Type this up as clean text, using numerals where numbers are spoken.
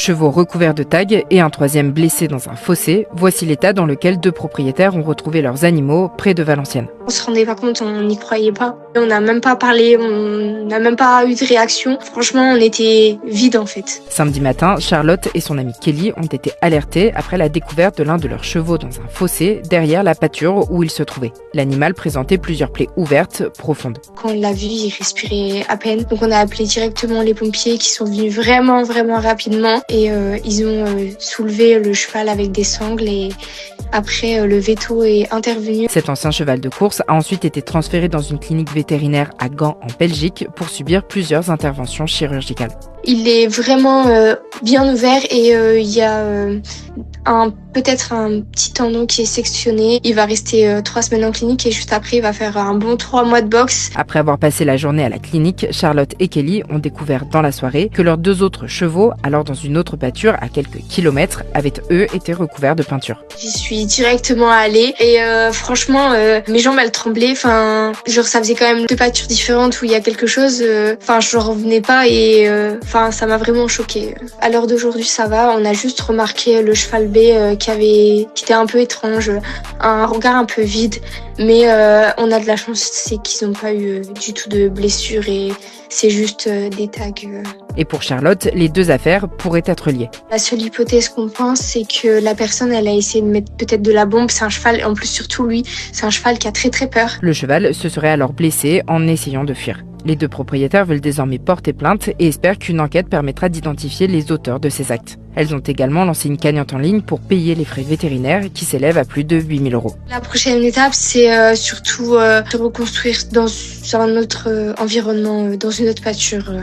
chevaux recouverts de tags et un troisième blessé dans un fossé. Voici l'état dans lequel 2 propriétaires ont retrouvé leurs animaux près de Valenciennes. On se rendait pas compte, on n'y croyait pas. On n'a même pas parlé, on n'a même pas eu de réaction. Franchement, on était vide en fait. Samedi matin, Charlotte et son amie Kelly ont été alertés après la découverte de l'un de leurs chevaux dans un fossé derrière la pâture où il se trouvait. L'animal présentait plusieurs plaies ouvertes, profondes. Quand on l'a vu, il respirait à peine. Donc on a appelé directement les pompiers qui sont venus vraiment rapidement et ils ont soulevé le cheval avec des sangles et après le véto est intervenu. Cet ancien cheval de course a ensuite été transféré dans une clinique vétérinaire à Gand en Belgique pour subir plusieurs interventions chirurgicales. Il est vraiment bien ouvert et il y a peut-être un petit tendon qui est sectionné. Il va rester 3 semaines en clinique et juste après, il va faire un bon 3 mois de boxe. Après avoir passé la journée à la clinique, Charlotte et Kelly ont découvert dans la soirée que leurs 2 autres chevaux, alors dans une autre pâture à quelques kilomètres, avaient eux été recouverts de peinture. J'y suis directement allée et franchement, mes jambes elles tremblaient. Enfin, genre ça faisait quand même 2 pâtures différentes où il y a quelque chose. Enfin, je revenais pas et ça m'a vraiment choquée. À l'heure d'aujourd'hui, ça va. On a juste remarqué le cheval B qui était un peu étrange, un regard un peu vide. Mais on a de la chance, c'est qu'ils n'ont pas eu du tout de blessures et c'est juste des tags. Et pour Charlotte, les 2 affaires pourraient être liées. La seule hypothèse qu'on pense, c'est que la personne, elle a essayé de mettre peut-être de la bombe. C'est un cheval, en plus surtout lui, c'est un cheval qui a très peur. Le cheval se serait alors blessé en essayant de fuir. Les 2 propriétaires veulent désormais porter plainte et espèrent qu'une enquête permettra d'identifier les auteurs de ces actes. Elles ont également lancé une cagnotte en ligne pour payer les frais vétérinaires qui s'élèvent à plus de 8 000 €. La prochaine étape, c'est surtout de reconstruire dans un autre environnement, dans une autre pâture.